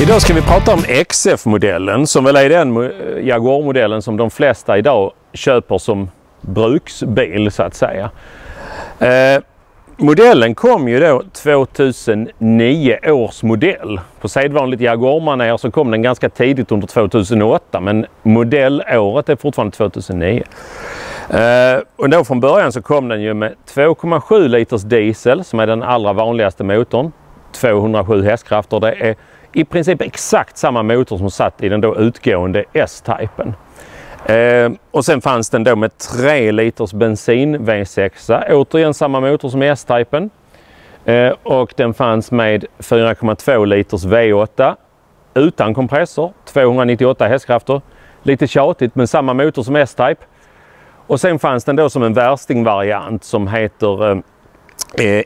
Idag ska vi prata om XF-modellen som väl är den Jaguar-modellen som de flesta idag köper som bruksbil så att säga. Modellen kom ju då 2009 års modell. På sedvanligt Jaguar-manér så kom den ganska tidigt under 2008 men modellåret är fortfarande 2009. Och då från början så kom den ju med 2,7 liters diesel som är den allra vanligaste motorn. 207 hästkrafter. Det är i princip exakt samma motor som satt i den då utgående S-typen. Och sen fanns den då med 3 liters bensin V6. Återigen samma motor som S-typen. Och den fanns med 4,2 liters V8 utan kompressor. 298 hästkrafter. Lite tjatigt men samma motor som S-type. Och sen fanns den då som en värstingvariant som heter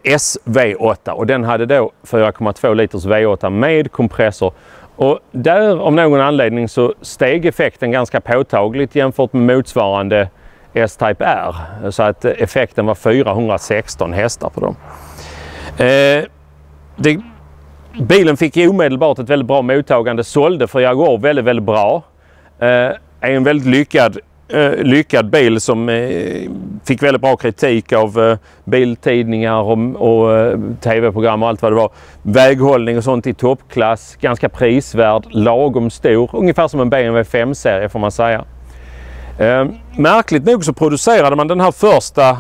SV8 och den hade då 4,2 liters V8 med kompressor. Och där av någon anledning så steg effekten ganska påtagligt jämfört med motsvarande S-Type R. Så att effekten var 416 hästar på dem. Bilen fick omedelbart ett väldigt bra mottagande, sålde för Jaguar väldigt bra. Är en väldigt lyckad bil som fick väldigt bra kritik av biltidningar och tv-program och allt vad det var. Väghållning och sånt i toppklass, ganska prisvärd, lagom stor, ungefär som en BMW 5-serie får man säga. Märkligt nog så producerade man den här första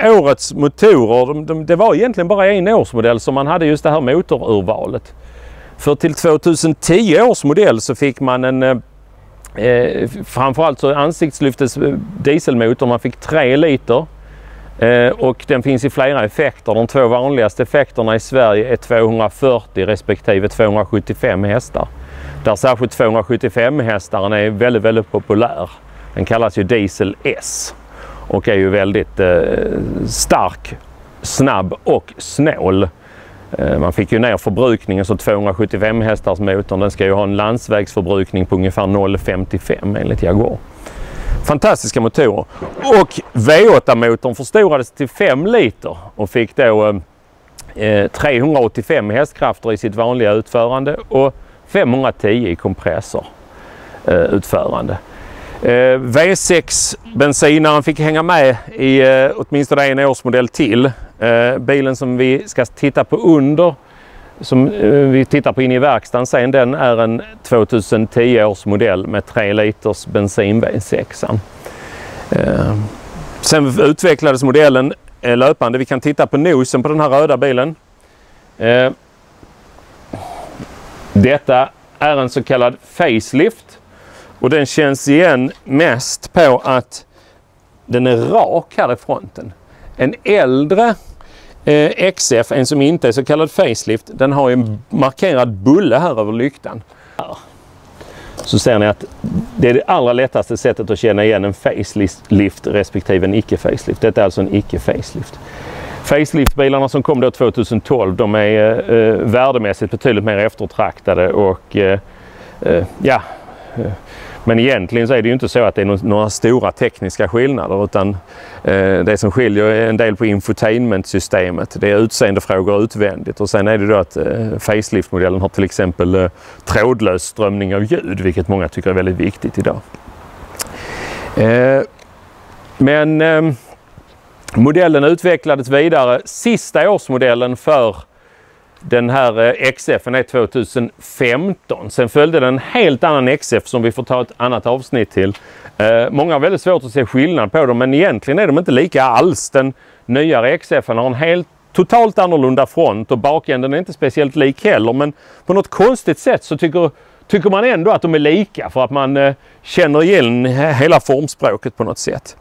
årets motorer. Det var egentligen bara en årsmodell som man hade just det här motorurvalet. För till 2010 års modell så fick man en framförallt så ansiktslyftets dieselmotor, man fick 3 liter och den finns i flera effekter. De två vanligaste effekterna i Sverige är 240 respektive 275 hästar. Där särskilt 275 hästaren är väldigt populär. Den kallas ju Diesel S och är ju väldigt stark, snabb och snål. Man fick ju ner förbrukningen så 275 hästars motorn, den ska ju ha en landsvägsförbrukning på ungefär 0,55 enligt Jaguar. Fantastiska motorer. Och V8-motorn förstorades till 5 liter och fick då 385 hästkrafter i sitt vanliga utförande och 510 i kompressorutförande. V6 bensinaren fick hänga med i åtminstone en årsmodell till. Bilen som vi ska titta på som vi tittar på in i verkstaden sen, den är en 2010 års modell med 3 liters bensin V6. Sen utvecklades modellen löpande. Vi kan titta på nosen på den här röda bilen. Detta är en så kallad facelift. Och den känns igen mest på att den är rak här i fronten. En äldre XF, en som inte är så kallad facelift, den har en markerad bulle här över lyktan. Så ser ni att det är det allra lättaste sättet att känna igen en facelift respektive en icke-facelift. Detta är alltså en icke-facelift. Facelift-bilarna som kom då 2012, de är värdemässigt betydligt mer eftertraktade och men egentligen så är det ju inte så att det är några stora tekniska skillnader, utan det som skiljer är en del på infotainmentsystemet. Det är utseendefrågor utvändigt och sen är det då att facelift-modellen har till exempel trådlös strömning av ljud, vilket många tycker är väldigt viktigt idag. Men modellen utvecklades vidare. Sista årsmodellen för den här XF:en är 2015. Sen följde den en helt annan XF som vi får ta ett annat avsnitt till. Många har väldigt svårt att se skillnad på dem, men egentligen är de inte lika alls. Den nyare XF:en har en totalt annorlunda front och bakänden är inte speciellt lik heller, men på något konstigt sätt så tycker man ändå att de är lika för att man känner igen hela formspråket på något sätt.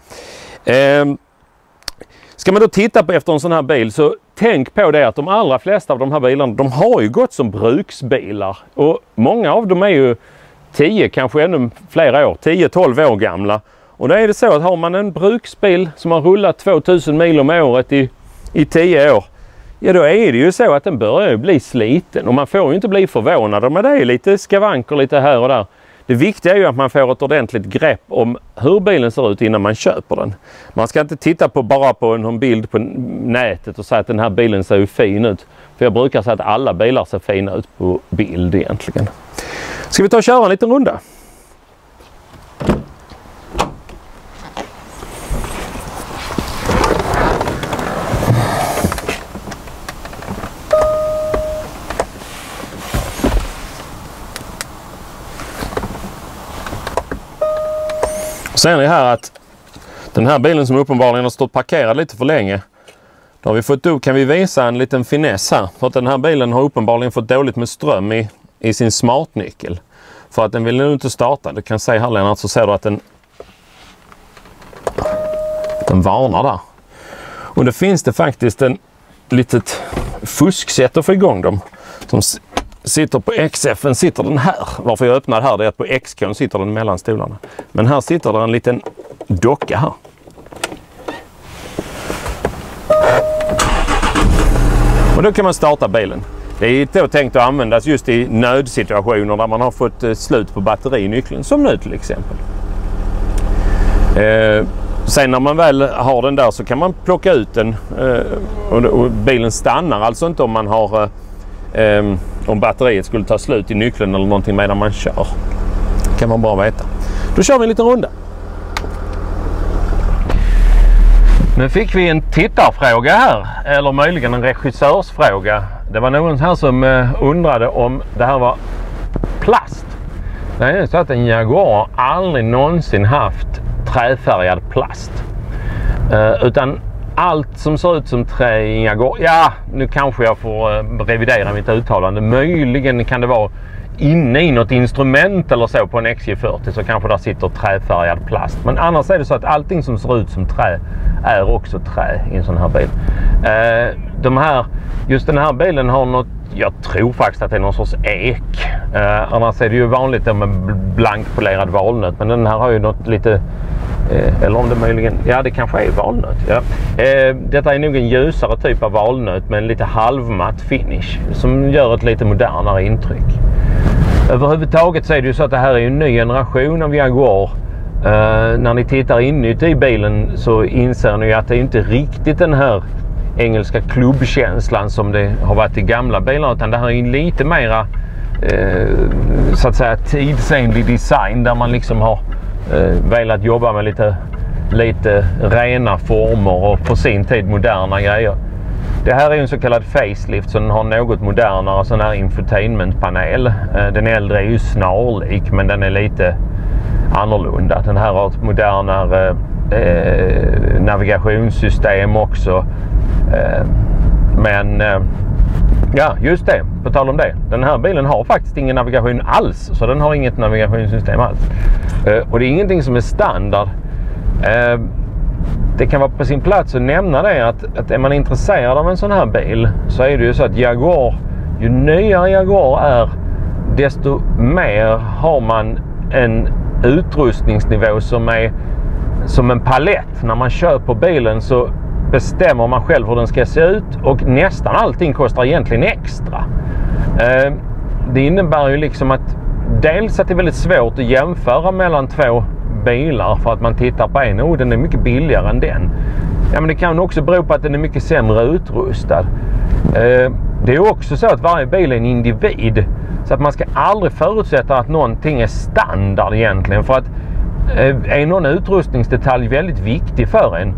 Ska man då titta på efter en sån här bil så tänk på det att de allra flesta av de här bilarna, de har ju gått som bruksbilar och många av dem är ju 10, kanske ännu flera år, 10-12 år gamla. Och då är det så att har man en bruksbil som har rullat 2000 mil om året i 10 år, ja då är det ju så att den börjar bli sliten och man får ju inte bli förvånad om det är lite skavanker lite här och där. Det viktiga är ju att man får ett ordentligt grepp om hur bilen ser ut innan man köper den. Man ska inte titta bara på en bild på nätet och säga att den här bilen ser ju fin ut. För jag brukar säga att alla bilar ser fina ut på bild egentligen. Ska vi ta och köra en liten runda? Ser ni här att den här bilen som uppenbarligen har stått parkerad lite för länge, då har vi fått upp, kan vi visa en liten finess här. För att den här bilen har uppenbarligen fått dåligt med ström i sin smartnyckel. För att den vill nu inte starta. Du kan se här Lennart, så ser du att den varnar där. Och det finns det faktiskt en litet fusksätt att få igång dem. Som sitter på XF:en sitter den här. Varför jag öppnar här, det är att på XK:n sitter den mellan stolarna. Men här sitter det en liten docka här. Och då kan man starta bilen. Det är då tänkt att användas just i nödsituationer där man har fått slut på batterinyckeln, som nu till exempel. Sen när man väl har den där så kan man plocka ut den och bilen stannar alltså inte om man har om batteriet skulle ta slut i nyckeln eller någonting medan man kör. Kan man bara veta. Då kör vi en liten runda. Nu fick vi en tittarfråga här, eller möjligen en regissörsfråga. Det var någon här som undrade om det här var plast. Det är så att en Jaguar aldrig någonsin haft träfärgad plast. Utan allt som ser ut som trä i Jaguar, ja nu kanske jag får revidera mitt uttalande. Möjligen kan det vara inne i något instrument eller så på en XJ40 så kanske där sitter träfärgad plast. Men annars är det så att allting som ser ut som trä är också trä i en sån här bil. Just den här bilen har något, jag tror faktiskt att det är någon sorts ek. Annars är det ju vanligt med blankpolerad valnöt, men den här har ju något lite, eller om det möjligen, ja det kanske är valnöt. Ja. Detta är nog en ljusare typ av valnöt med en lite halvmatt finish som gör ett lite modernare intryck. Överhuvudtaget så är det ju så att det här är en ny generation av Jaguar. När ni tittar inuti i bilen så inser ni att det inte är riktigt den här engelska klubbkänslan som det har varit i gamla bilar, utan det här är lite mera så att säga tidsenlig design där man liksom har velat jobba med lite rena former och på sin tid moderna grejer. Det här är en så kallad facelift, så den har något modernare sån här infotainmentpanel. Den äldre är ju snarlik, men den är lite annorlunda. Den här har ett modernare navigationssystem också. Ja, just det. På tal om det. Den här bilen har faktiskt ingen navigation alls. Så den har inget navigationssystem alls. Och det är ingenting som är standard. Det kan vara på sin plats att nämna det att är man intresserad av en sån här bil så är det ju så att Jaguar, ju nyare Jaguar är, desto mer har man en utrustningsnivå som är som en palett. När man köper bilen så bestämmer man själv hur den ska se ut och nästan allting kostar egentligen extra. Det innebär ju liksom att dels att det är väldigt svårt att jämföra mellan två bilar för att man tittar på en och den är mycket billigare än den. Ja, men det kan också bero på att den är mycket sämre utrustad. Det är också så att varje bil är en individ, så att man ska aldrig förutsätta att någonting är standard egentligen, för att är någon utrustningsdetalj väldigt viktig för en,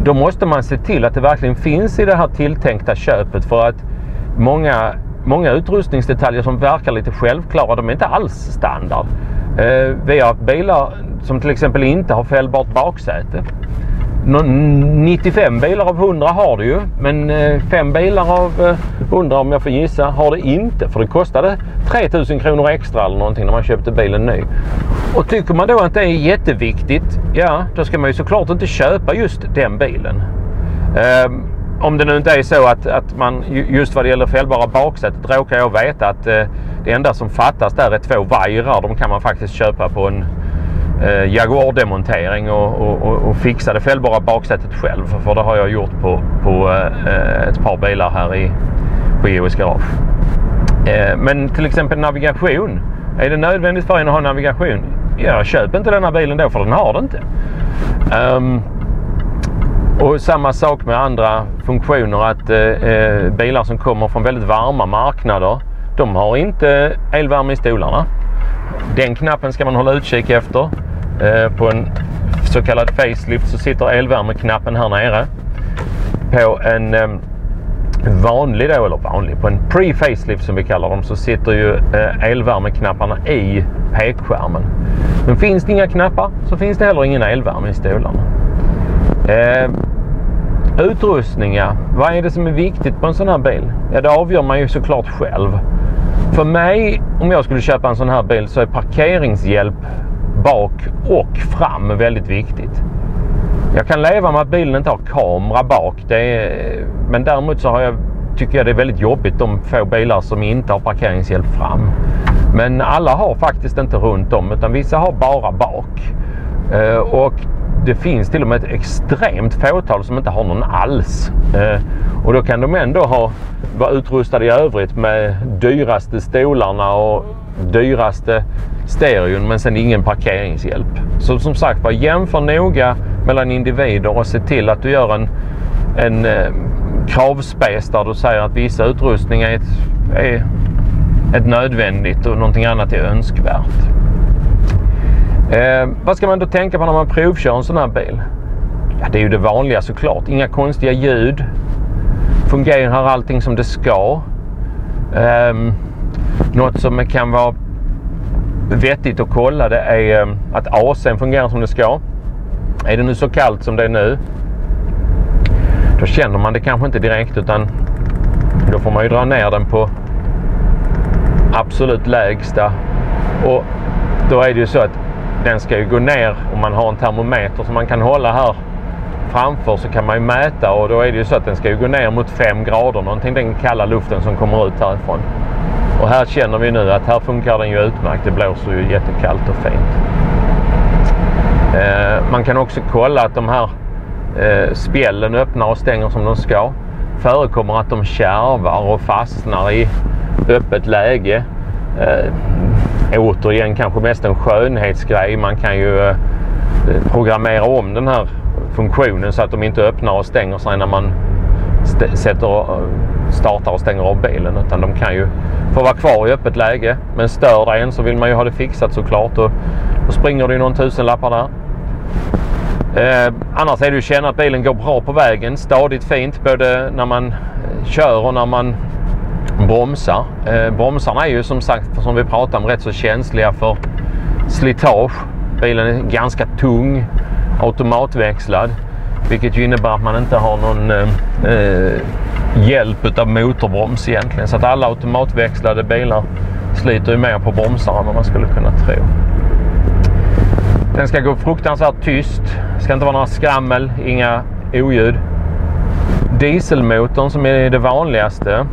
då måste man se till att det verkligen finns i det här tilltänkta köpet, för att många utrustningsdetaljer som verkar lite självklara, de är inte alls standard. Vi har bilar som till exempel inte har fällbart baksäte. 95 bilar av 100 har det ju, men 5 bilar av 100, om jag får gissa, har det inte. För det kostade 3000 kronor extra eller någonting när man köpte bilen ny. Och tycker man då att det är jätteviktigt, ja, då ska man ju såklart inte köpa just den bilen. Om det nu inte är så att man, just vad det gäller fällbara baksätet, råkar jag veta att det enda som fattas där är 2 vajrar. De kan man faktiskt köpa på en Jaguar-demontering och fixa det fällbara baksätet själv. För det har jag gjort på ett par bilar här på EOS Garage. Men till exempel navigation, Är det nödvändigt för en att ha navigation? Ja, köp inte den här bilen då, för den har det inte. Och samma sak med andra funktioner, att bilar som kommer från väldigt varma marknader, de har inte elvärme i stolarna. Den knappen ska man hålla utkik efter. På en så kallad facelift så sitter elvärmeknappen här nere. På en vanlig då, eller vanlig, på en pre-facelift som vi kallar dem, så sitter ju elvärmeknapparna i pekskärmen. Men finns det inga knappar så finns det heller ingen elvärme i stolarna. Utrustningar, vad är det som är viktigt på en sån här bil? Ja, det avgör man ju såklart själv. För mig, om jag skulle köpa en sån här bil, så är parkeringshjälp bak och fram väldigt viktigt. Jag kan leva med att bilen inte har kamera bak, men däremot så tycker jag det är väldigt jobbigt de få bilar som inte har parkeringshjälp fram. Men alla har faktiskt inte runt om, utan vissa har bara bak. Och det finns till och med ett extremt fåtal som inte har någon alls. Och då kan de ändå vara utrustade i övrigt med dyraste stolarna och dyraste stereon, men sen ingen parkeringshjälp. Så som sagt, bara jämför noga mellan individer och se till att du gör en kravspec där du säger att vissa utrustningar är ett nödvändigt och någonting annat är önskvärt. Vad ska man då tänka på när man provkör en sån här bil? Ja, det är ju det vanliga såklart. Inga konstiga ljud. Fungerar allting som det ska. Något som kan vara vettigt att kolla, det är att AC:n fungerar som det ska. Är det nu så kallt som det är nu, då känner man det kanske inte direkt, utan då får man ju dra ner den på absolut lägsta. Och då är det ju så att den ska ju gå ner, om man har en termometer som man kan hålla här framför, så kan man ju mäta, och då är det ju så att den ska ju gå ner mot 5 grader, någonting, den kalla luften som kommer ut härifrån. Och här känner vi nu att här funkar den ju utmärkt, det blåser ju jättekallt och fint. Man kan också kolla att de här spjällen öppnar och stänger som de ska. Förekommer att de kärvar och fastnar i öppet läge. Återigen kanske mest en skönhetsgrej. Man kan ju programmera om den här funktionen så att de inte öppnar och stänger sig när man startar och stänger av bilen, utan de kan ju få vara kvar i öppet läge. Men stör det en så vill man ju ha det fixat såklart, och då springer det ju någon tusenlappar där. Annars är det ju att känna att bilen går bra på vägen, stadigt fint, både när man kör och när man bromsar. Bromsarna är ju som sagt, som vi pratar om, rätt så känsliga för slitage. Bilen är ganska tung, automatväxlad, vilket ju innebär att man inte har någon hjälp av motorbroms egentligen. Så att alla automatväxlade bilar sliter ju mer på bromsarna än vad man skulle kunna tro. Den ska gå fruktansvärt tyst. Det ska inte vara några skrammel, inga oljud. Dieselmotorn, som är det vanligaste,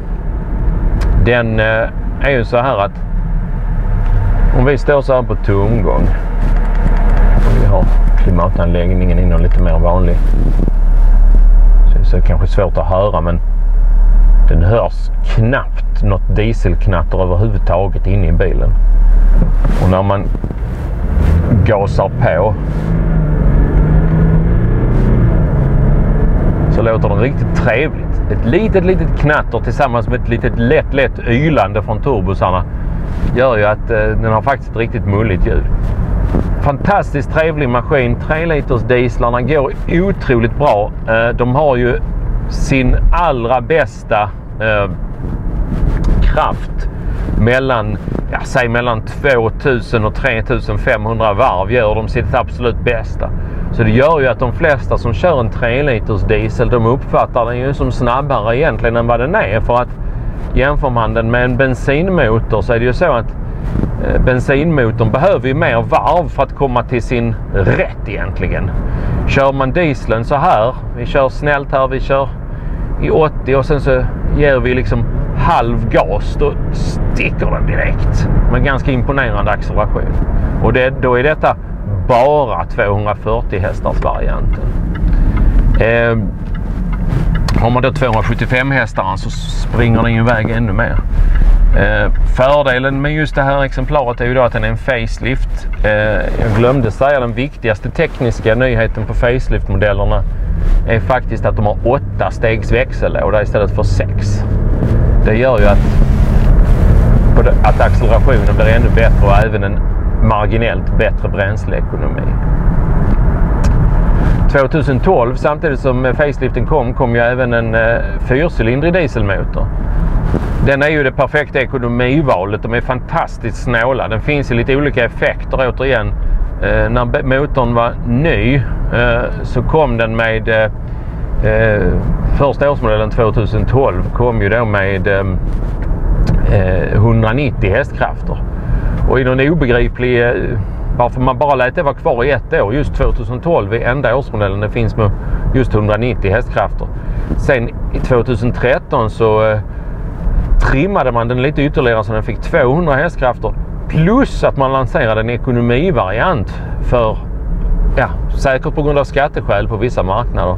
den är ju så här att om vi står så här på tomgång och vi har klimatanläggningen in och lite mer vanlig, så är det kanske svårt att höra, men den hörs knappt något dieselknatter överhuvudtaget inne i bilen. Och när man gasar på så låter den riktigt trevligt. Ett litet knatter tillsammans med ett litet lätt ylande från turbosarna gör ju att den har faktiskt ett riktigt mulligt ljud. Fantastiskt trevlig maskin. 3 liters dieslarna går otroligt bra. De har ju sin allra bästa kraft mellan 2000 och 3500 varv gör de sitt absolut bästa. Så det gör ju att de flesta som kör en 3 liters diesel, de uppfattar den ju som snabbare egentligen än vad den är. För att jämför man den med en bensinmotor så är det ju så att bensinmotorn behöver ju mer varv för att komma till sin rätt egentligen. Kör man dieseln så här, vi kör snällt här, vi kör i 80 och sen så ger vi liksom halv gas, då sticker den direkt med ganska imponerande acceleration. Och då är detta bara 240 hästars varianten. Har man då 275 hästar så springer den iväg ännu mer. Fördelen med just det här exemplaret är ju då att den är en facelift. Jag glömde säga den viktigaste tekniska nyheten på facelift-modellerna är faktiskt att de har 8 stegs växellåda istället för 6. Det gör ju att accelerationen blir ännu bättre och även en marginellt bättre bränsleekonomi. 2012, samtidigt som faceliften kom ju även en 4-cylindrig dieselmotor. Den är ju det perfekta ekonomivalet. De är fantastiskt snåla. Den finns i lite olika effekter återigen. När motorn var ny så kom den med första årsmodellen 2012 kom ju då med 190 hästkrafter. Och i någon obegriplig, varför man bara lät det vara kvar i ett år, just 2012 är enda årsmodellen det finns med just 190 hästkrafter. Sen i 2013 så trimmade man den lite ytterligare så den fick 200 hästkrafter. Plus att man lanserade en ekonomivariant för, säkert på grund av skatteskäl på vissa marknader.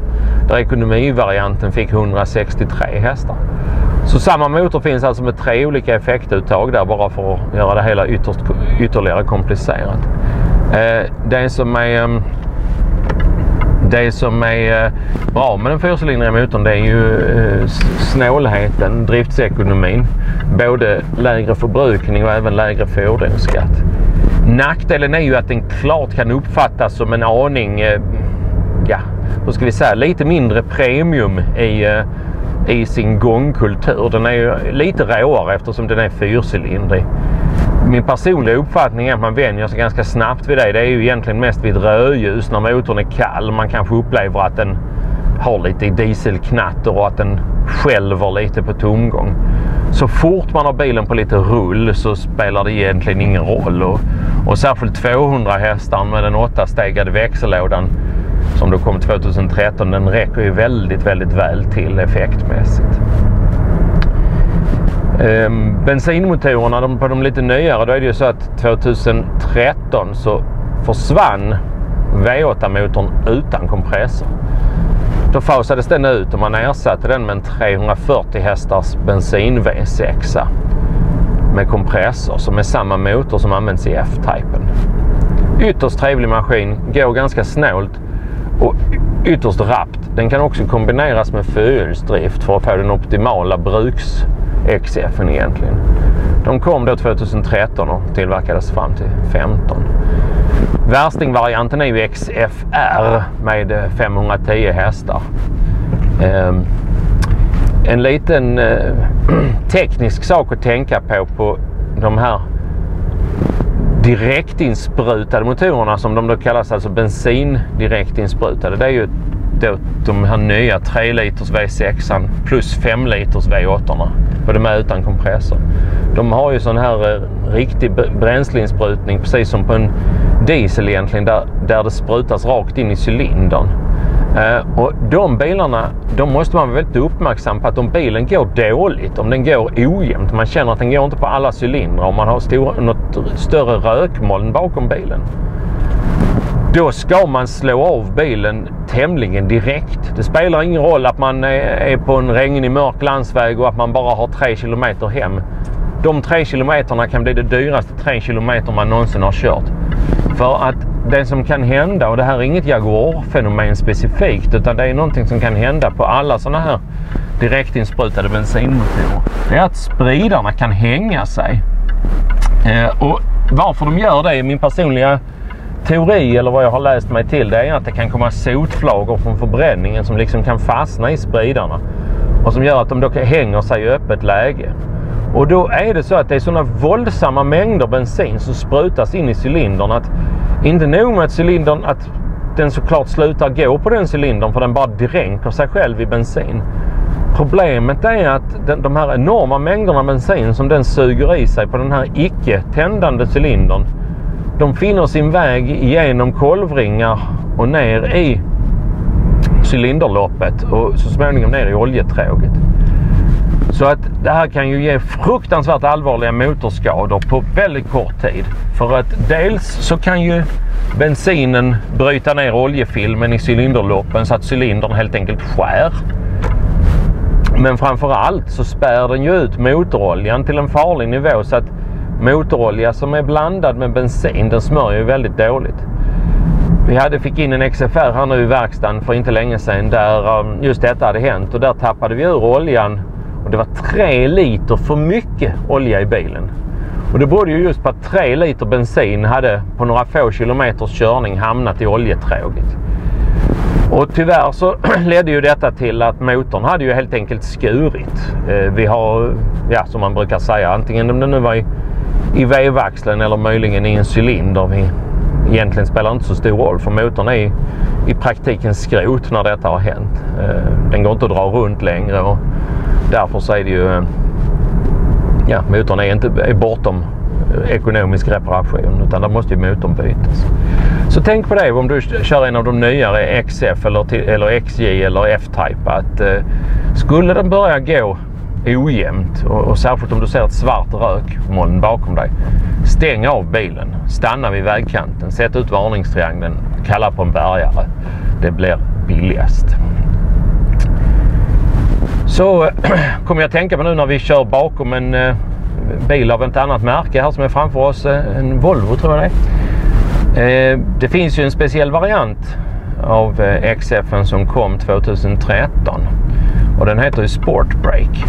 Där ekonomivarianten fick 163 hästar. Så samma motor finns alltså med 3 olika effektuttag där bara för att göra det hela ytterligare komplicerat. Det som är bra med den 4-cylindriga motorn det är ju snålheten, driftsekonomin. Både lägre förbrukning och även lägre fordonsskatt. Nackdelen är ju att den klart kan uppfattas som en aning, hur ska vi säga, lite mindre premium i sin gångkultur. Den är ju lite råare eftersom den är 4-cylindrig. Min personliga uppfattning är att man vänjer sig ganska snabbt vid det. Det är ju egentligen mest vid rödljus när motorn är kall. Man kanske upplever att den har lite dieselknatter och att den skälver lite på tomgång. Så fort man har bilen på lite rull så spelar det egentligen ingen roll. Och särskilt 200 hästar med den 8-stegade växellådan som då kom 2013, den räcker ju väldigt, väldigt väl till effektmässigt. Bensinmotorerna på de lite nyare, då är det ju så att 2013 så försvann V8-motorn utan kompressor. Då fasades den ut och man ersatte den med en 340 hästars bensin V6 med kompressor som är samma motor som används i F-typen. Ytterst trevlig maskin, går ganska snålt och ytterst rappt. Den kan också kombineras med fyrhjulsdrift för att få den optimala bruks-XF:en egentligen. De kom då 2013 och tillverkades fram till 2015. Värstingvarianten är ju XFR med 510 hästar. En liten teknisk sak att tänka på de här direktinsprutade motorerna som de då kallas, alltså bensin direktinsprutade. Det är ju då de här nya 3 liters V6 plus 5 liters V8, både med utan kompressor. De har ju sån här riktig bränsleinsprutning precis som på en diesel egentligen, där det sprutas rakt in i cylindern. Och de bilarna, de måste man vara väldigt uppmärksam på att om bilen går dåligt, om den går ojämnt, man känner att den går inte på alla cylindrar, om man har något större rökmoln bakom bilen, då ska man slå av bilen tämligen direkt. Det spelar ingen roll att man är på en regnig mörk landsväg och att man bara har 3 kilometer hem. De 3 kilometerna kan bli det dyraste 3 kilometer man någonsin har kört. För att det som kan hända, och det här är inget Jaguar-fenomen specifikt, utan det är någonting som kan hända på alla sådana här direktinsprutade bensinmotorer, det är att spridarna kan hänga sig. Och varför de gör det, min personliga teori eller vad jag har läst mig till, det är att det kan komma sotflagor från förbränningen som liksom kan fastna i spridarna och som gör att de då hänger sig i öppet läge. Och då är det så att det är sådana våldsamma mängder bensin som sprutas in i cylindern att inte nog med att den såklart slutar gå på den cylindern, för den bara dränker sig själv i bensin. Problemet är att de här enorma mängderna bensin som den suger i sig på den här icke-tändande cylindern, de finner sin väg igenom kolvringar och ner i cylinderloppet och så småningom ner i oljetråget. Så att det här kan ju ge fruktansvärt allvarliga motorskador på väldigt kort tid. För att dels så kan ju bensinen bryta ner oljefilmen i cylinderloppen så att cylindern helt enkelt skär. Men framförallt så spär den ju ut motoroljan till en farlig nivå, så att motorolja som är blandad med bensin, den smörjer ju väldigt dåligt. Vi fick in en XFR här nu i verkstaden för inte länge sedan där just detta hade hänt, och där tappade vi ur oljan och det var 3 liter för mycket olja i bilen. Och det berodde ju just på att 3 liter bensin hade på några få kilometers körning hamnat i oljetråget. Och tyvärr så ledde ju detta till att motorn hade ju helt enkelt skurit. Vi har, ja, som man brukar säga, antingen om det nu var i vevaxeln eller möjligen i en cylinder. Egentligen spelar inte så stor roll, för motorn är i praktiken skrot när detta har hänt. Den går inte att dra runt längre, och därför så är det ju, ja, motorn är bortom ekonomisk reparation, utan där måste ju motorn bytas. Så tänk på det om du kör en av de nyare XF eller XJ eller F-Type, att skulle den börja gå ojämnt och särskilt om du ser ett svart rökmoln bakom dig, stäng av bilen, stanna vid vägkanten, sätt ut varningstriangeln, kalla på en bärgare. Det blir billigast. Så kommer jag att tänka på nu när vi kör bakom en bil av ett annat märke här som är framför oss, en Volvo tror jag det är. Det finns ju en speciell variant av XF:en som kom 2013 och den heter ju Sport Brake.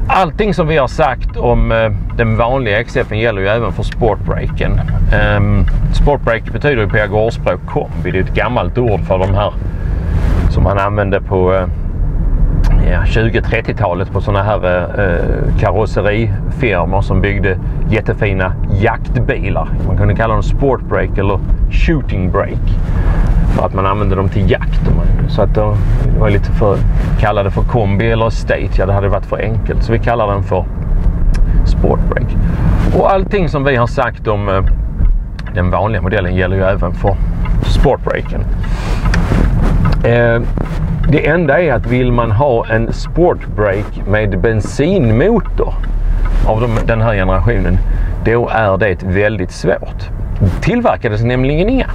Allting som vi har sagt om den vanliga XF:en gäller ju även för Sport Braken. Sport Brake betyder ju på jaguarspråk kombi. Det är ett gammalt ord för de här som man använde på 20-30-talet på sådana här karosserifirmor som byggde jättefina jaktbilar. Man kunde kalla dem Sport Brake eller Shooting Brake för att man använde dem till jakt. Så att det var lite för kallade för kombi eller estate. Ja, det hade varit för enkelt, så vi kallar den för Sport Brake. Och allting som vi har sagt om den vanliga modellen gäller ju även för Sport Braken. Det enda är att vill man ha en Sport Brake med bensinmotor av den här generationen, då är det väldigt svårt. Tillverkades nämligen inga.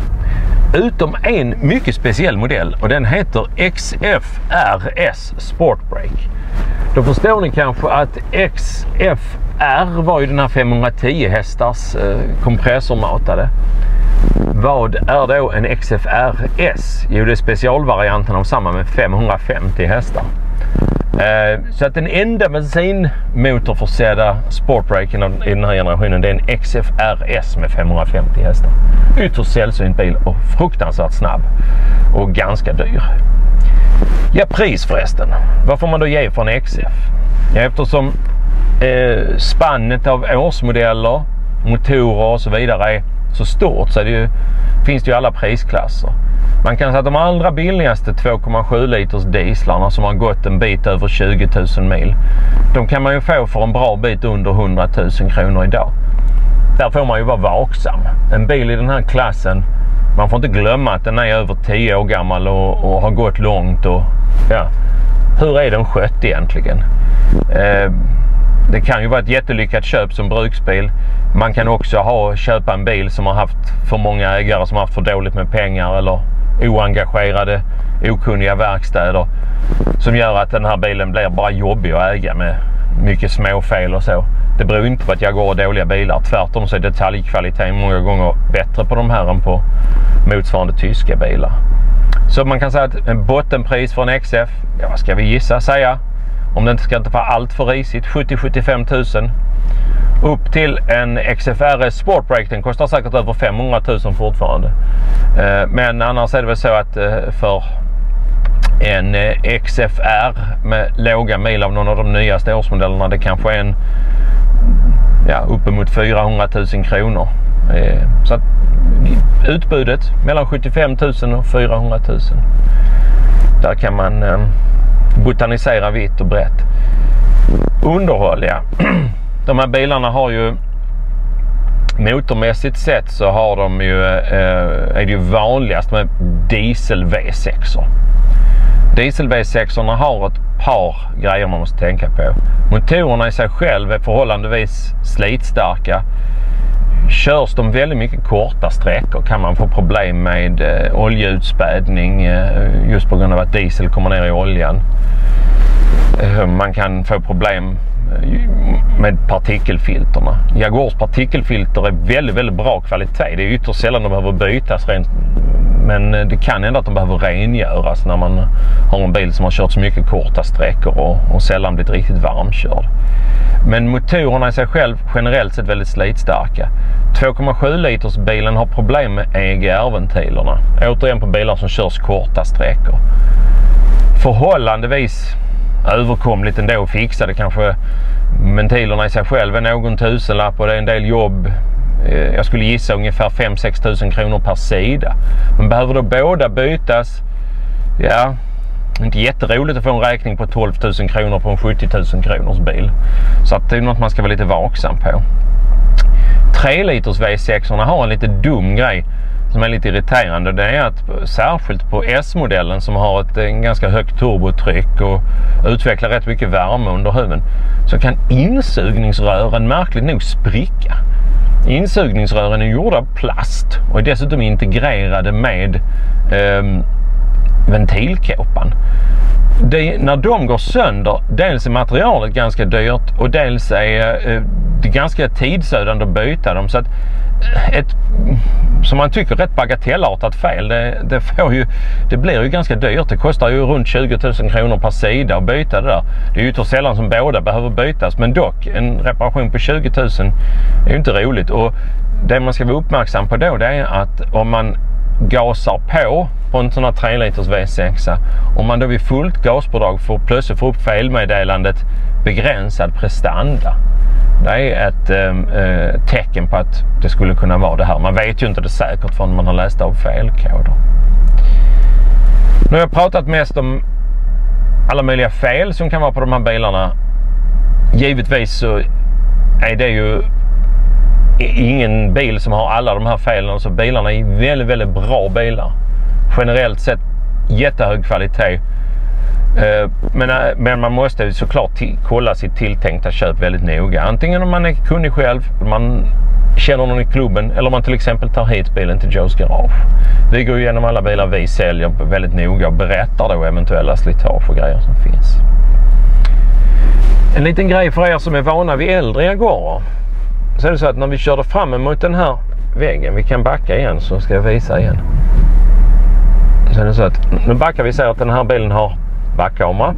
Utom en mycket speciell modell, och den heter XFRS Sport Brake. Då förstår ni kanske att XFR var ju den här 510 hästars kompressormatade. Vad är då en XFRS? Jo, det är specialvarianten av samma med 550 hästar. Så att den enda bensinmotorförsedda sportbraken i den här generationen, det är en XFRS med 550 hästar. Ytterst sällsynt bil och fruktansvärt snabb och ganska dyr. Ja, pris förresten. Vad får man då ge för en XF? Ja, eftersom spannet av årsmodeller, motorer och så vidare är så stort, så finns det ju alla prisklasser. Man kan säga att de allra billigaste 2,7 liters dieslarna som har gått en bit över 20 000 mil, de kan man ju få för en bra bit under 100 000 kronor idag. Där får man ju vara vaksam. En bil i den här klassen, man får inte glömma att den är över 10 år gammal och har gått långt. Och ja, hur är den skött egentligen? Det kan ju vara ett jättelyckat köp som bruksbil. Man kan också köpa en bil som har haft för många ägare, som har haft för dåligt med pengar eller oengagerade, okunniga verkstäder, som gör att den här bilen blir bara jobbig att äga med mycket småfel och så. Det beror inte på att jag går dåliga bilar. Tvärtom så är detaljkvaliteten många gånger bättre på de här än på motsvarande tyska bilar. Så man kan säga att en bottenpris för en XF, ja, vad ska vi säga? Om det inte ska vara allt för risigt, 70-75 000. Upp till en XFRS Sport Brake, den kostar säkert över 500 000 fortfarande. Men annars är det väl så att för en XFR med låga mil av någon av de nyaste årsmodellerna, det kanske är uppemot 400 000 kronor. Så att utbudet mellan 75 000 och 400 000. Där kan man botanisera vitt och brett. Underhåll, ja. De här bilarna har ju motormässigt sett så har de ju, är det ju vanligast med diesel V6-or. Diesel V6-orna har ett par grejer man måste tänka på. Motorerna i sig själv är förhållandevis slitstarka. körs de väldigt mycket korta sträckor kan man få problem med oljeutspädning just på grund av att diesel kommer ner i oljan. Man kan få problem med partikelfilterna. Jaguars partikelfilter är väldigt, väldigt bra kvalitet. Det är ytterst sällan de behöver bytas rent, men det kan hända att de behöver rengöras när man har en bil som har kört så mycket korta sträckor och sällan blivit riktigt varmkörd. Men motorerna i sig själv generellt sett väldigt slitstarka. 2,7 liters bilen har problem med EGR-ventilerna. Återigen på bilar som körs korta sträckor. Förhållandevis överkomligt ändå att fixa. Det kanske ventilerna i sig själv är någon tusenlapp och det är en del jobb. Jag skulle gissa ungefär 5-6 tusen kronor per sida. Men behöver då båda bytas? Ja, inte jätteroligt att få en räkning på 12 000 kronor på en 70 000 kronors bil. Så att det är något man ska vara lite vaksam på. 3 liters V6-orna har en lite dum grej som är lite irriterande. Det är att särskilt på S-modellen som har ett ganska högt turbotryck och utvecklar rätt mycket värme under huven, så kan insugningsrören märkligt nog spricka. Insugningsrören är gjorda av plast och är dessutom integrerade med ventilkåpan. När de går sönder, dels är materialet ganska dyrt och dels är det ganska tidsödande att byta dem, så att ett som man tycker rätt bagatellartat fel, det blir ju ganska dyrt. Det kostar ju runt 20 000 kronor per sida att byta det där. Det är ju ytterst sällan som båda behöver bytas, men dock en reparation på 20 000 är ju inte roligt. Och det man ska vara uppmärksam på då, det är att om man gasar på en sån här 3 liters V6, om man då vid fullt gaspådrag plötsligt får upp felmeddelandet begränsad prestanda. Det är ett tecken på att det skulle kunna vara det här. Man vet ju inte det säkert förrän man har läst av felkoder. Nu har jag pratat mest om alla möjliga fel som kan vara på de här bilarna. Givetvis så är det ju ingen bil som har alla de här felen. Alltså bilarna är väldigt, väldigt bra bilar. Generellt sett jättehög kvalitet. Men man måste såklart kolla sitt tilltänkta köp väldigt noga. Antingen om man är kunnig själv, man känner någon i klubben, eller om man till exempel tar hit bilen till Joes Garage. Vi går igenom alla bilar vi säljer väldigt noga och berättar då eventuella slitage och grejer som finns. En liten grej för er som är vana vid äldre Jaguarer. Så är det så att när vi körde fram emot den här väggen, vi kan backa igen så ska jag visa igen. Så är det så att nu backar vi, ser att den här bilen har backkamera.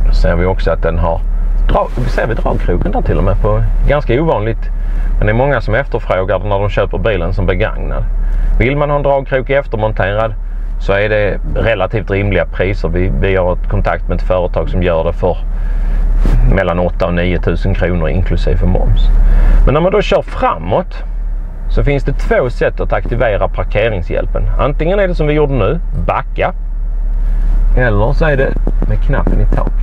Då ser vi också att den har dragkroken där till och med, på ganska ovanligt. Men det är många som efterfrågar när de köper bilen som begagnad. Vill man ha en dragkrok eftermonterad så är det relativt rimliga priser. Vi har kontakt med ett företag som gör det för mellan 8 och 9 000 kronor inklusive moms. Men när man då kör framåt så finns det två sätt att aktivera parkeringshjälpen. Antingen är det som vi gjorde nu, backa. Eller så är det med knappen i taket.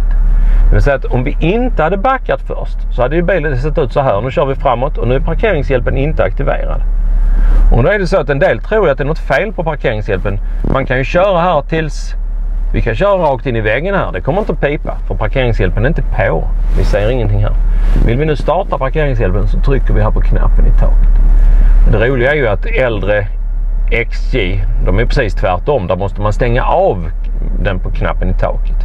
Det vill säga att om vi inte hade backat först så hade ju bilen sett ut så här. Nu kör vi framåt och nu är parkeringshjälpen inte aktiverad. Och då är det så att en del tror att det är något fel på parkeringshjälpen. Man kan ju köra här tills vi kan köra rakt in i väggen här. Det kommer inte att pipa för parkeringshjälpen är inte på. Vi ser ingenting här. Vill vi nu starta parkeringshjälpen så trycker vi här på knappen i taket. Det roliga är ju att äldre XJ, de är precis tvärtom. Där måste man stänga av den på knappen i taket.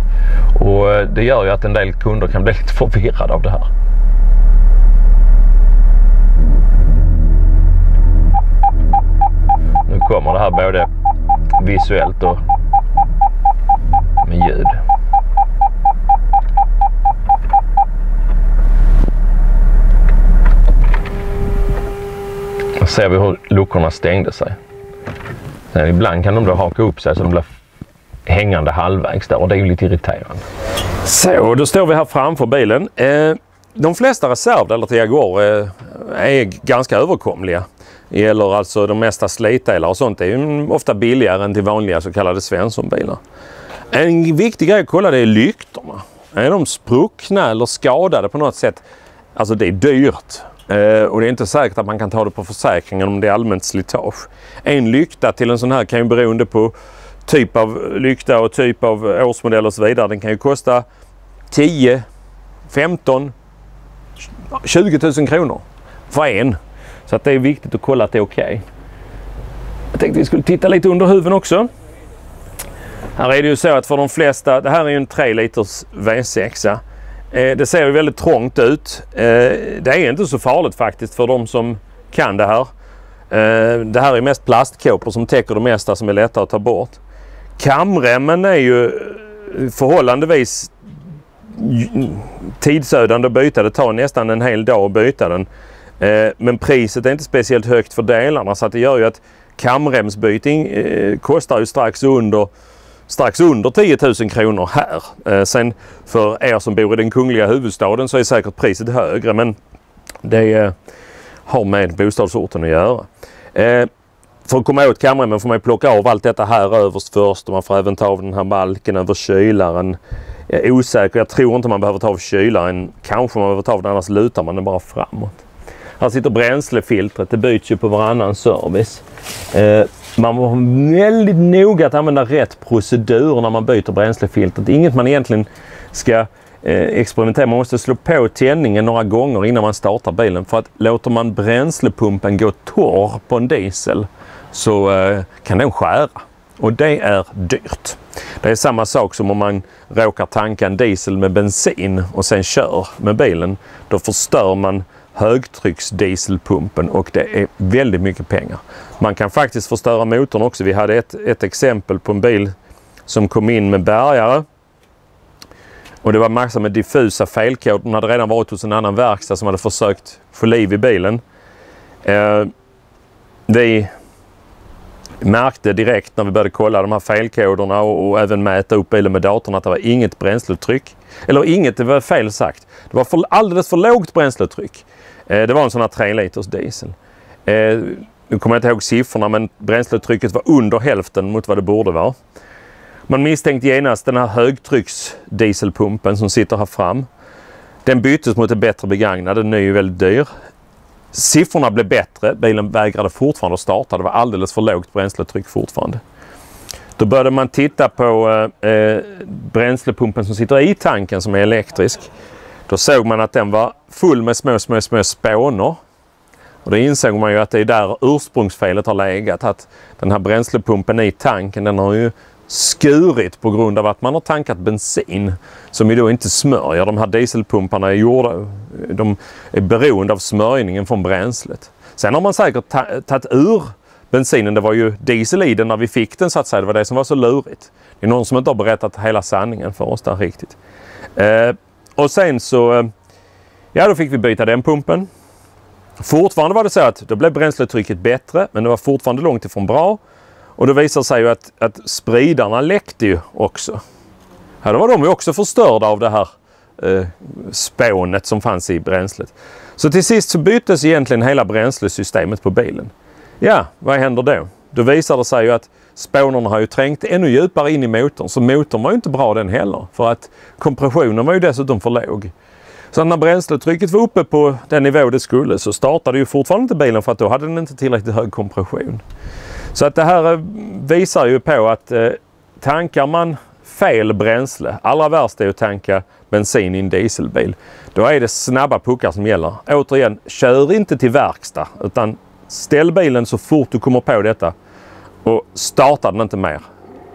Och det gör ju att en del kunder kan bli lite förvirrade av det här. Nu kommer det här både visuellt och med ljud. Då ser vi hur luckorna stängde sig. Sen ibland kan de då haka upp sig så de blir hängande halvvägs där och det är ju lite irriterande. Så, då står vi här framför bilen. De flesta reservdelar till Jaguar är ganska överkomliga. Det gäller alltså de mesta slitdelar och sånt är ju ofta billigare än till vanliga så kallade Svenssonbilar. En viktig grej att kolla, det är lyktorna. Är de spruckna eller skadade på något sätt? Alltså det är dyrt. Och det är inte säkert att man kan ta det på försäkringen om det är allmänt slitage. En lykta till en sån här kan ju beroende på typ av lykta och typ av årsmodell och så vidare. Den kan ju kosta 10, 15, 20 000 kronor. för en. Så att det är viktigt att kolla att det är okej. Jag tänkte vi skulle titta lite under huven också. Här är det ju så att för de flesta, det här är ju en 3 liters V6. Det ser ju väldigt trångt ut. Det är inte så farligt faktiskt för de som kan det här. Det här är mest plastkåpor som täcker det mesta som är lättare att ta bort. Kamremmen är ju förhållandevis tidsödande att byta. Det tar nästan en hel dag att byta den. Men priset är inte speciellt högt för delarna, så att det gör ju att kamremsbyting kostar ju strax under 10 000 kronor här. Sen för er som bor i den kungliga huvudstaden så är säkert priset högre, men det har med bostadsorten att göra. För att komma åt kamremmen får man plocka av allt detta här överst först, och man får även ta av den här balken över kylaren. Jag är osäker, jag tror inte man behöver ta av kylaren. Kanske man behöver ta av den, annars lutar man den bara framåt. Här sitter bränslefiltret, det byts ju på varannan service. Man var väldigt noga att använda rätt procedur när man byter bränslefiltret. Inget man egentligen ska experimentera. Man måste slå på tändningen några gånger innan man startar bilen. För att låter man bränslepumpen gå torr på en diesel så kan den skära. Och det är dyrt. Det är samma sak som om man råkar tanka en diesel med bensin och sen kör med bilen. Då förstör man högtrycksdieselpumpen och det är väldigt mycket pengar. Man kan faktiskt förstöra motorn också. Vi hade ett exempel på en bil som kom in med bärgare. Och det var massor med diffusa felkod. Den hade redan varit hos en annan verkstad som hade försökt få liv i bilen. Vi märkte direkt när vi började kolla de här felkoderna och även mäta upp bilen med datorn att det var inget bränsletryck. Eller inget, det var fel sagt. Det var alldeles för lågt bränsletryck. Det var en sån här 3 liters diesel. Nu kommer jag inte ihåg siffrorna, men bränsletrycket var under hälften mot vad det borde vara. Man misstänkte genast den här högtrycksdieselpumpen som sitter här fram. Den byttes mot en bättre begagnad, den är ju väldigt dyr. Siffrorna blev bättre, bilen vägrade fortfarande att starta, det var alldeles för lågt bränsletryck fortfarande. Då började man titta på bränslepumpen som sitter i tanken som är elektrisk. Då såg man att den var full med små spånor. Och då insåg man ju att det är där ursprungsfelet har legat. Att den här bränslepumpen i tanken, den har ju skurit på grund av att man har tankat bensin som ju då inte smörjer. De här dieselpumparna är gjorda, de är beroende av smörjningen från bränslet. Sen har man säkert tagit ur bensinen. Det var ju diesel i den när vi fick den, så att säga. Det var det som var så lurigt. Det är någon som inte har berättat hela sanningen för oss där riktigt. Och sen så, ja, då fick vi byta den pumpen. Fortfarande var det så att då blev bränsletrycket bättre, men det var fortfarande långt ifrån bra. Och då visar sig ju att spridarna läckte ju också. Ja, då var de ju också förstörda av det här spånet som fanns i bränslet. Så till sist så byttes egentligen hela bränslesystemet på bilen. Ja, vad händer då? Då visar det sig ju att spånerna har ju trängt ännu djupare in i motorn. Så motorn var ju inte bra den heller. För att kompressionen var ju dessutom för låg. Så när bränsletrycket var uppe på den nivå det skulle så startade ju fortfarande inte bilen, för att då hade den inte tillräckligt hög kompression. Så att det här visar ju på att tankar man fel bränsle, allra värst är att tanka bensin i en dieselbil, då är det snabba puckar som gäller. Återigen, kör inte till verkstad utan ställ bilen så fort du kommer på detta och starta den inte mer.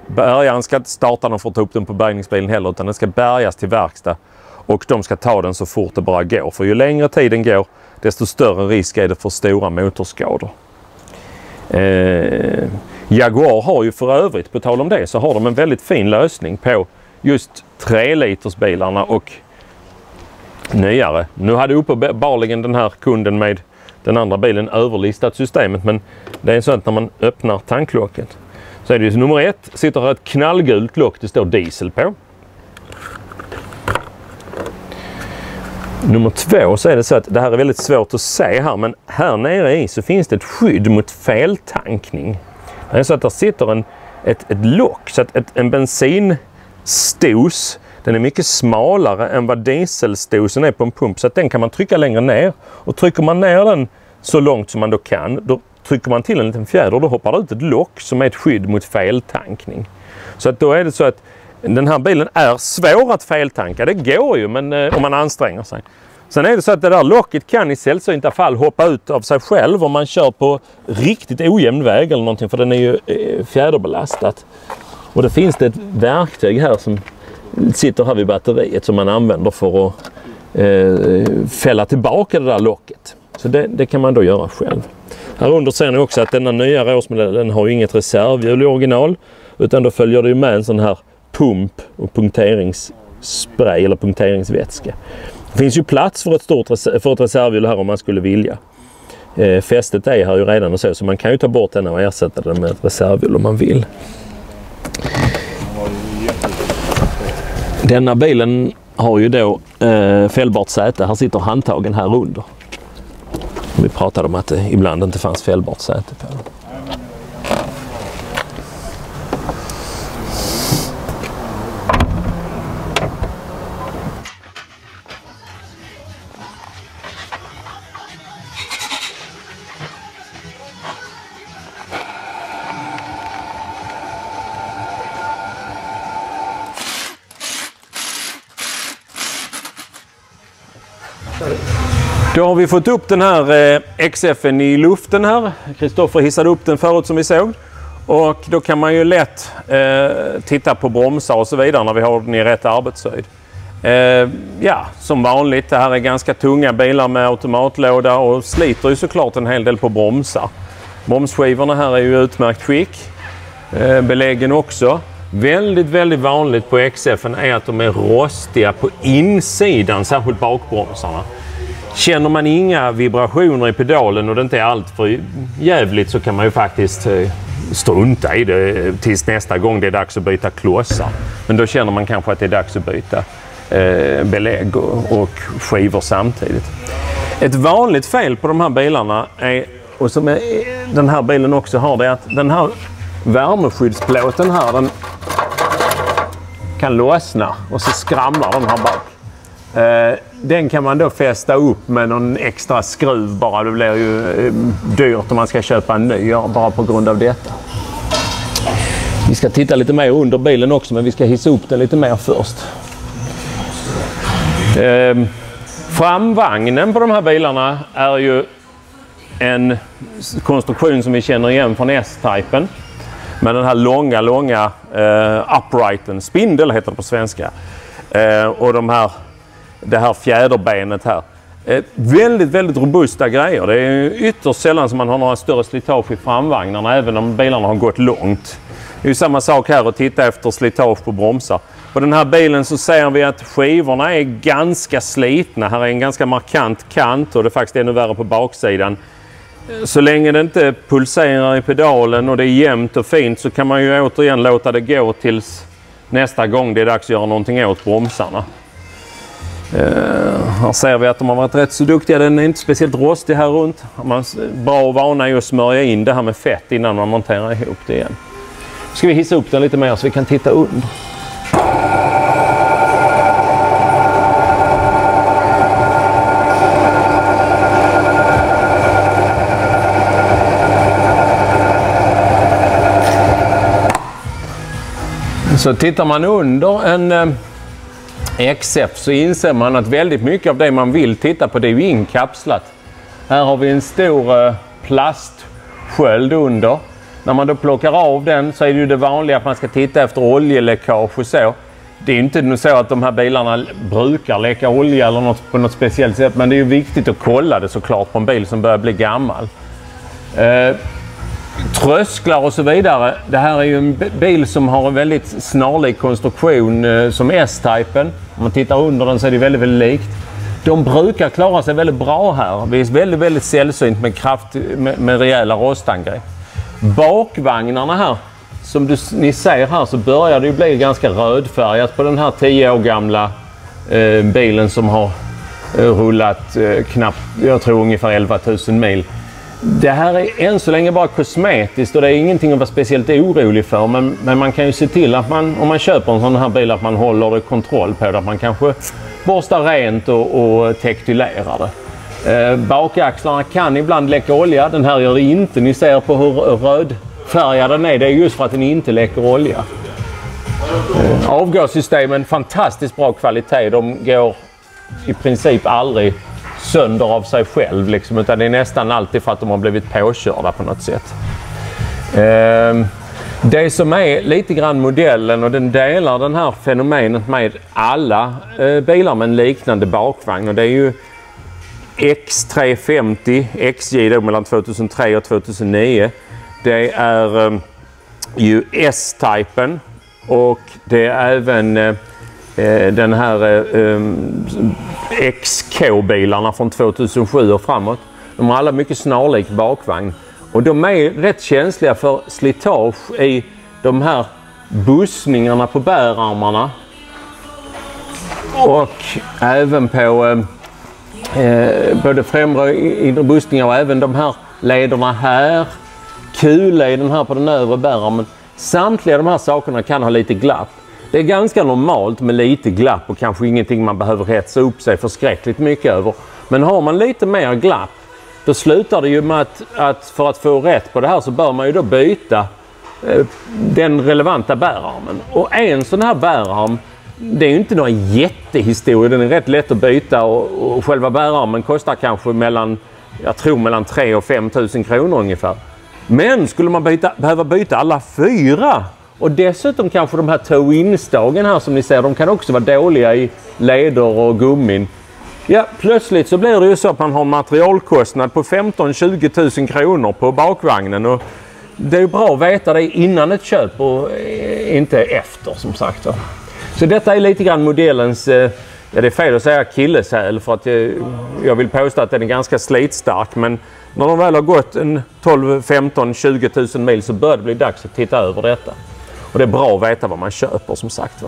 Bärgaren ska inte starta den för att ta upp den på bärgningsbilen heller, utan den ska bärgas till verkstad och de ska ta den så fort det bara går. För ju längre tiden går, desto större risk är det för stora motorskador. Jaguar har ju för övrigt, på tal om det, så har de en väldigt fin lösning på just 3 liters bilarna och nyare. Nu hade uppenbarligen den här kunden med den andra bilen överlistat systemet, men det är så att när man öppnar tanklocket så är det ju nummer 1 sitter ett knallgult lock, det står diesel på. Nummer 2 så är det så att det här är väldigt svårt att se här, men här nere i så finns det ett skydd mot feltankning. Det är så att där sitter ett lock, så att en bensinstos, den är mycket smalare än vad dieselstosen är på en pump, så att den kan man trycka längre ner. Och trycker man ner den så långt som man då kan, då trycker man till en liten fjäder och då hoppar det ut ett lock som är ett skydd mot feltankning. Så att då är det så att den här bilen är svår att feltanka. Det går ju, men om man anstränger sig. Sen är det så att det där locket kan i sällsynta fall hoppa ut av sig själv om man kör på riktigt ojämn väg eller någonting, för den är ju fjäderbelastat. Och det finns det ett verktyg här som sitter här vid batteriet som man använder för att fälla tillbaka det där locket. Så det kan man då göra själv. Här under ser ni också att denna nya Rås-modellen har ju inget reservhjul i original, utan då följer det ju med en sån här pump och punkteringsspray eller punkteringsvätska. Det finns ju plats för ett reservhjul här om man skulle vilja. Fästet är här ju redan och så man kan ju ta bort den och ersätta den med ett reservhjul om man vill. Denna bilen har ju då fällbart säte. Här sitter handtagen här under. Vi pratade om att det ibland inte fanns fällbart säte på den. Då har vi fått upp den här XF:en i luften här. Kristoffer hissade upp den förut som vi såg. Och då kan man ju lätt titta på bromsar och så vidare när vi har den i rätt arbetshöjd. Ja, som vanligt, det här är ganska tunga bilar med automatlåda och sliter ju såklart en hel del på bromsar. Bromsskivorna här är ju utmärkt skick. Beläggen också. Väldigt vanligt på XF:en är att de är rostiga på insidan, särskilt bakbromsarna. Känner man inga vibrationer i pedalen och det inte är allt för jävligt, så kan man ju faktiskt strunta i det tills nästa gång det är dags att byta klossar. Men då känner man kanske att det är dags att byta belägg och skivor samtidigt. Ett vanligt fel på de här bilarna är, och som den här bilen också har, det är att den här värmeskyddsplåten här, den kan lossna och så skramlar den här bak. Den kan man då fästa upp med någon extra skruv bara. Det blir ju dyrt om man ska köpa en ny bara på grund av detta. Vi ska titta lite mer under bilen också, men vi ska hissa upp den lite mer först. Framvagnen på de här bilarna är ju en konstruktion som vi känner igen från S-typen. Med den här långa uprighten, spindel heter det på svenska. Och det här fjäderbenet här. Väldigt robusta grejer. Det är ytterst sällan som man har några större slitage i framvagnarna, även om bilarna har gått långt. Det är ju samma sak här att titta efter slitage på bromsar. På den här bilen så ser vi att skivorna är ganska slitna. Här är en ganska markant kant och det är faktiskt ännu värre på baksidan. Så länge det inte pulserar i pedalen och det är jämnt och fint, så kan man ju återigen låta det gå tills nästa gång det är dags att göra någonting åt bromsarna. Här ser vi att de har varit rätt så duktiga. Den är inte speciellt rostig här runt. Bra vana är att smörja in det här med fett innan man monterar ihop det igen. Nu ska vi hissa upp den lite mer så vi kan titta under. Så tittar man under en XF så inser man att väldigt mycket av det man vill titta på, det är ju inkapslat. Här har vi en stor plastsköld under. När man då plockar av den så är det ju det vanliga att man ska titta efter oljeläckage och så. Det är ju inte så att de här bilarna brukar läcka olja eller något på något speciellt sätt, men det är ju viktigt att kolla det såklart på en bil som börjar bli gammal. Trösklar och så vidare. Det här är ju en bil som har en väldigt snarlik konstruktion som S-typen. Om man tittar under den så är det väldigt likt. De brukar klara sig väldigt bra här. Det är väldigt sällsynt med rejäla rostangrepp. Bakvagnarna här, som ni ser här, så börjar det ju bli ganska rödfärgat på den här 10 år gamla bilen som har rullat knappt, jag tror ungefär 11 000 mil. Det här är än så länge bara kosmetiskt och det är ingenting att vara speciellt orolig för. Men man kan ju se till att man, om man köper en sån här bil, att man håller kontroll på det. Att man kanske borstar rent och tektylerar det. Bakaxlarna kan ibland läcka olja. Den här gör det inte. Ni ser på hur rödfärgad den är. Det är just för att den inte läcker olja. Avgassystemen, fantastiskt bra kvalitet. De går i princip aldrig sönder av sig själv liksom, utan det är nästan alltid för att de har blivit påkörda på något sätt. Det som är lite grann modellen, och den delar den här fenomenet med alla bilar med en liknande bakvagn, och det är ju X350 XJ då mellan 2003 och 2009. Det är ju S-typen, och det är även den här XK-bilarna från 2007 och framåt. De har alla mycket snarlik bakvagn. Och de är rätt känsliga för slitage i de här bussningarna på bärarmarna. Och även på både främre inre bussningar och även de här lederna här. Kulleden här på den övre bärarmen. Samtliga de här sakerna kan ha lite glapp. Det är ganska normalt med lite glapp och kanske ingenting man behöver hetsa upp sig förskräckligt mycket över. Men har man lite mer glapp, då slutar det ju med att för att få rätt på det här så bör man ju då byta den relevanta bärarmen. Och en sån här bärarm, det är ju inte några jättehistorier, den är rätt lätt att byta, och själva bärarmen kostar kanske mellan 3 och 5 000 kronor ungefär. Men skulle man behöva byta alla 4, och dessutom kanske de här toe-in-stagen här som ni ser, de kan också vara dåliga i leder och gummin. Ja, plötsligt så blir det ju så att man har en materialkostnad på 15-20 000 kronor på bakvagnen, och det är ju bra att veta det innan ett köp och inte efter, som sagt. Så detta är lite grann modellens, ja, det är fel att säga akilleshäl, för att jag vill påstå att den är ganska slitstark, men när de väl har gått en 12, 15, 20 000 mil så bör det bli dags att titta över detta. Och det är bra att veta vad man köper, som sagt.